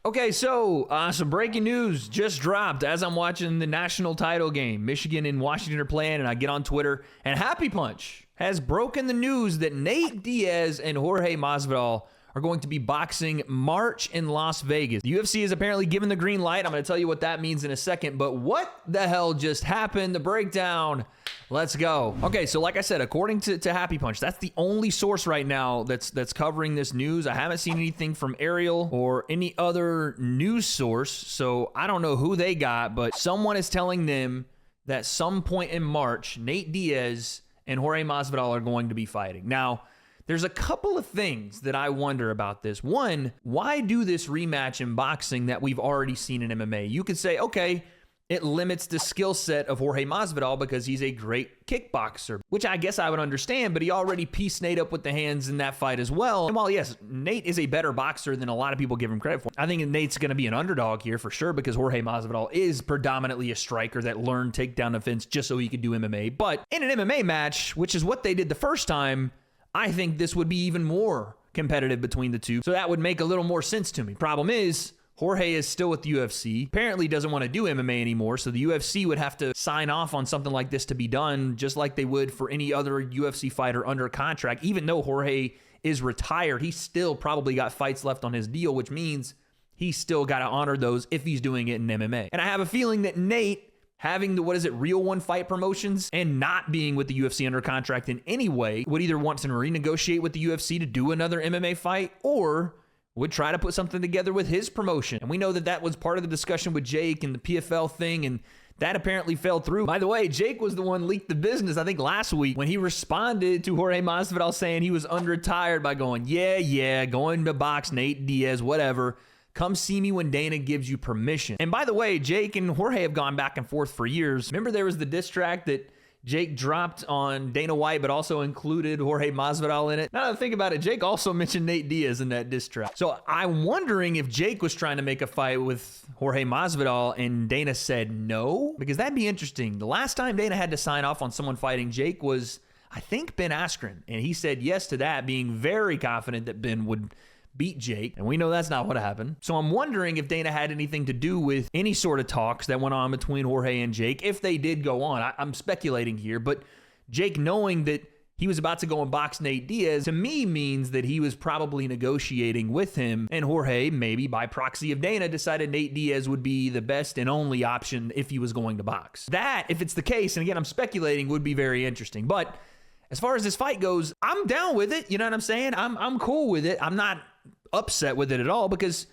Okay, so some breaking news just dropped as I'm watching the national title game. Michigan and Washington are playing, and I get on Twitter, and Happy Punch has broken the news that Nate Diaz and Jorge Masvidal are going to be boxing March in Las Vegas. The UFC is apparently given the green light. I'm going to tell you what that means in a second, but what the hell just happened? The breakdown. Let's go. Okay, so like I said, according to Happy Punch, that's the only source right now that's covering this news. I haven't seen anything from Ariel or any other news source, so I don't know who they got, but someone is telling them that some point in March, Nate Diaz and Jorge Masvidal are going to be fighting. Now, there's a couple of things that I wonder about this. One, why do this rematch in boxing that we've already seen in MMA? You could say, okay, it limits the skill set of Jorge Masvidal because he's a great kickboxer, which I guess I would understand, but he already pieced Nate up with the hands in that fight as well. And while, yes, Nate is a better boxer than a lot of people give him credit for, I think Nate's going to be an underdog here for sure because Jorge Masvidal is predominantly a striker that learned takedown defense just so he could do MMA. But in an MMA match, which is what they did the first time, I think this would be even more competitive between the two. So that would make a little more sense to me. Problem is, Jorge is still with the UFC, apparently doesn't want to do MMA anymore, so the UFC would have to sign off on something like this to be done, just like they would for any other UFC fighter under contract. Even though Jorge is retired, he's still probably got fights left on his deal, which means he's still got to honor those if he's doing it in MMA. And I have a feeling that Nate, having the, Real One Fight promotions and not being with the UFC under contract in any way, would either want to renegotiate with the UFC to do another MMA fight or would try to put something together with his promotion. And we know that that was part of the discussion with Jake and the PFL thing, and that apparently fell through. By the way, Jake was the one leaked the business, I think, last week when he responded to Jorge Masvidal saying he was unretired by going, yeah, going to box Nate Diaz, whatever. Come see me when Dana gives you permission. And by the way, Jake and Jorge have gone back and forth for years. Remember there was the diss track that Jake dropped on Dana White, but also included Jorge Masvidal in it? Now that I think about it, Jake also mentioned Nate Diaz in that diss track. So I'm wondering if Jake was trying to make a fight with Jorge Masvidal and Dana said no, because that'd be interesting. The last time Dana had to sign off on someone fighting Jake was, I think, Ben Askren. And he said yes to that, being very confident that Ben would beat Jake, and we know that's not what happened. So I'm wondering if Dana had anything to do with any sort of talks that went on between Jorge and Jake, if they did go on. I'm speculating here, but Jake knowing that he was about to go and box Nate Diaz, to me means that he was probably negotiating with him, and Jorge, maybe by proxy of Dana, decided Nate Diaz would be the best and only option if he was going to box. That, if it's the case, and again, I'm speculating, would be very interesting. But as far as this fight goes, I'm down with it. You know what I'm saying? I'm cool with it. I'm not upset with it at all because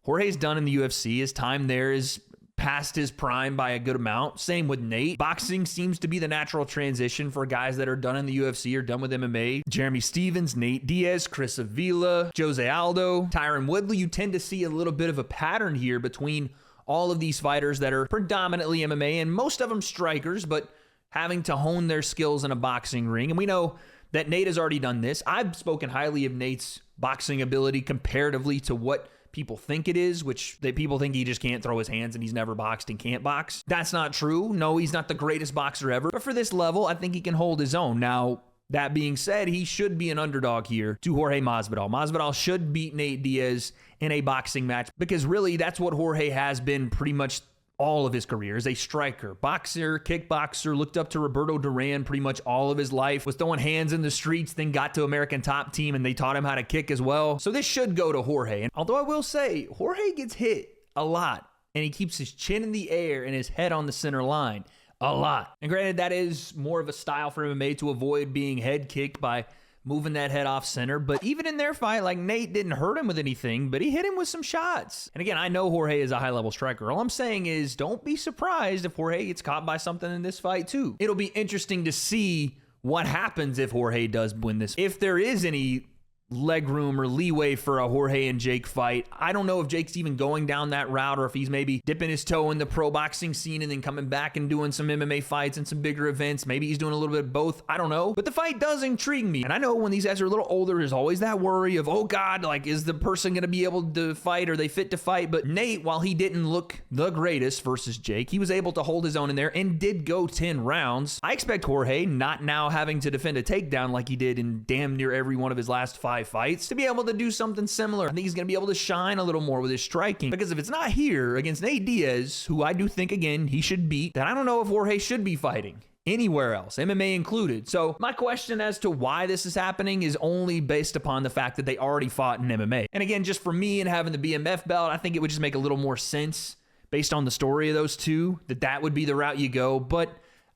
Jorge's done in the UFC. His time there is past his prime by a good amount. Same with Nate. Boxing seems to be the natural transition for guys that are done in the UFC or done with MMA. Jeremy Stevens, Nate Diaz, Chris Avila, Jose Aldo, Tyron Woodley. You tend to see a little bit of a pattern here between all of these fighters that are predominantly MMA and most of them strikers, but having to hone their skills in a boxing ring. And we know that Nate has already done this. I've spoken highly of Nate's boxing ability comparatively to what people think it is, which people think he just can't throw his hands and he's never boxed and can't box. That's not true. No, he's not the greatest boxer ever. But for this level, I think he can hold his own. Now, that being said, he should be an underdog here to Jorge Masvidal. Masvidal should beat Nate Diaz in a boxing match because really that's what Jorge has been pretty much all of his career, as a striker, boxer, kickboxer, looked up to Roberto Duran pretty much all of his life, was throwing hands in the streets, then got to American Top Team and they taught him how to kick as well. So this should go to Jorge. And although I will say, Jorge gets hit a lot and he keeps his chin in the air and his head on the center line a lot. And granted, that is more of a style for MMA to avoid being head kicked by moving that head off center. But even in their fight, like Nate didn't hurt him with anything, but he hit him with some shots. And again, I know Jorge is a high-level striker. All I'm saying is don't be surprised if Jorge gets caught by something in this fight too. It'll be interesting to see what happens if Jorge does win this. If there is any leg room or leeway for a Jorge and Jake fight. I don't know if Jake's even going down that route or if he's maybe dipping his toe in the pro boxing scene and then coming back and doing some MMA fights and some bigger events. Maybe he's doing a little bit of both. I don't know. But the fight does intrigue me. And I know when these guys are a little older, there's always that worry of, oh God, like, is the person going to be able to fight? Are they fit to fight? But Nate, while he didn't look the greatest versus Jake, he was able to hold his own in there and did go 10 rounds. I expect Jorge, not now having to defend a takedown like he did in damn near every one of his last 5 5 fights to be able to do something similar. I think he's going to be able to shine a little more with his striking, because if it's not here against Nate Diaz, who I do think, again, he should beat, then I don't know if Jorge should be fighting anywhere else, MMA included. So my question as to why this is happening is only based upon the fact that they already fought in MMA. And again, just for me and having the BMF belt, I think it would just make a little more sense based on the story of those two, that would be the route you go. But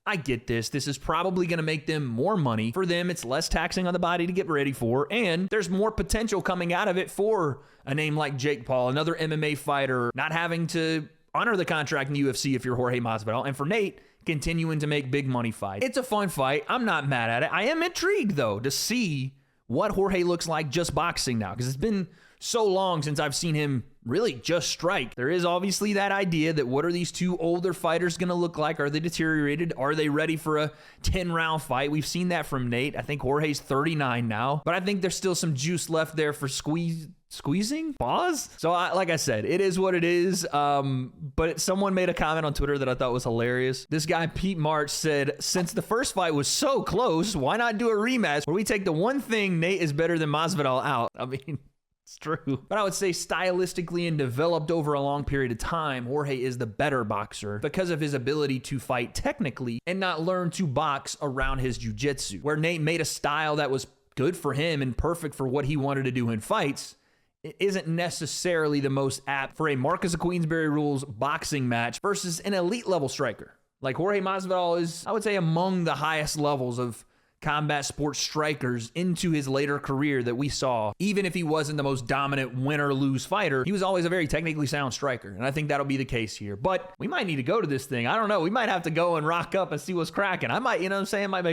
I get this. This is probably going to make them more money. For them, it's less taxing on the body to get ready for, and there's more potential coming out of it for a name like Jake Paul, another MMA fighter, not having to honor the contract in the UFC if you're Jorge Masvidal, and for Nate, continuing to make big money fights. It's a fun fight. I'm not mad at it. I am intrigued, though, to see what Jorge looks like just boxing now, because it's been so long since I've seen him really just strike. There is obviously that idea that what are these two older fighters going to look like? Are they deteriorated? Are they ready for a 10-round fight? We've seen that from Nate. I think Jorge's 39 now, but I think there's still some juice left there for squeezing? Pause? So like I said, it is what it is. But someone made a comment on Twitter that I thought was hilarious. This guy, Pete March, said, since the first fight was so close, why not do a rematch where we take the one thing Nate is better than Masvidal out? I mean, it's true. But I would say stylistically and developed over a long period of time, Jorge is the better boxer because of his ability to fight technically and not learn to box around his jiu-jitsu. Where Nate made a style that was good for him and perfect for what he wanted to do in fights, it isn't necessarily the most apt for a Marcus of Queensberry rules boxing match versus an elite level striker. Like Jorge Masvidal is, I would say, among the highest levels of combat sports strikers into his later career that we saw. Even if he wasn't the most dominant win or lose fighter, he was always a very technically sound striker. And I think that'll be the case here. But we might need to go to this thing. I don't know. We might have to go and rock up and see what's cracking. I might, you know what I'm saying? Might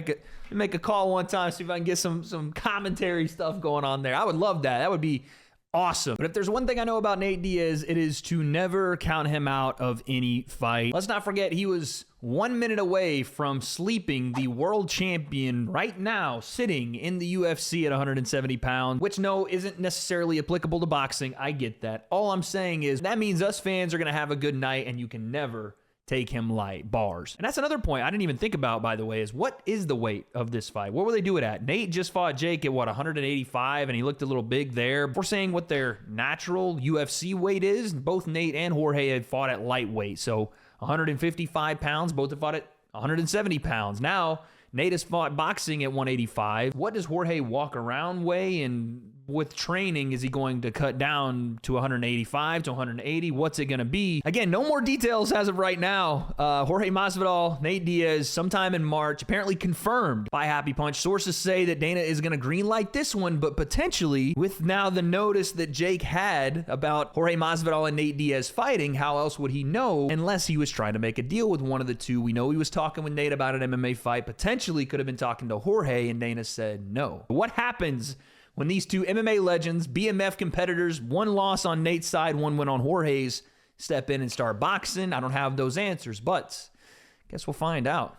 make a call one time, see if I can get some commentary stuff going on there. I would love that. That would be awesome. But if there's one thing I know about Nate Diaz, it is to never count him out of any fight. Let's not forget he was 1 minute away from sleeping the world champion right now, sitting in the UFC at 170 pounds, which no, isn't necessarily applicable to boxing. I get that. All I'm saying is that means us fans are going to have a good night, and you can never take him light. Bars. And that's another point I didn't even think about, by the way, is what is the weight of this fight? What will they do it at? Nate just fought Jake at 185, and he looked a little big there. If we're saying what their natural UFC weight is, both Nate and Jorge had fought at lightweight. So 155 pounds, both have fought at 170 pounds. Now, Nate has fought boxing at 185. What does Jorge walk around weigh? And with training, is he going to cut down to 185 to 180? What's it going to be? Again, no more details as of right now. Jorge Masvidal, Nate Diaz, sometime in March, apparently confirmed by Happy Punch. Sources say that Dana is going to greenlight this one, but potentially with now the notice that Jake had about Jorge Masvidal and Nate Diaz fighting, how else would he know unless he was trying to make a deal with one of the two? We know he was talking with Nate about an MMA fight, potentially could have been talking to Jorge, and Dana said no. What happens when these two MMA legends, BMF competitors, one loss on Nate's side, one win on Jorge's, step in and start boxing? I don't have those answers, but guess we'll find out.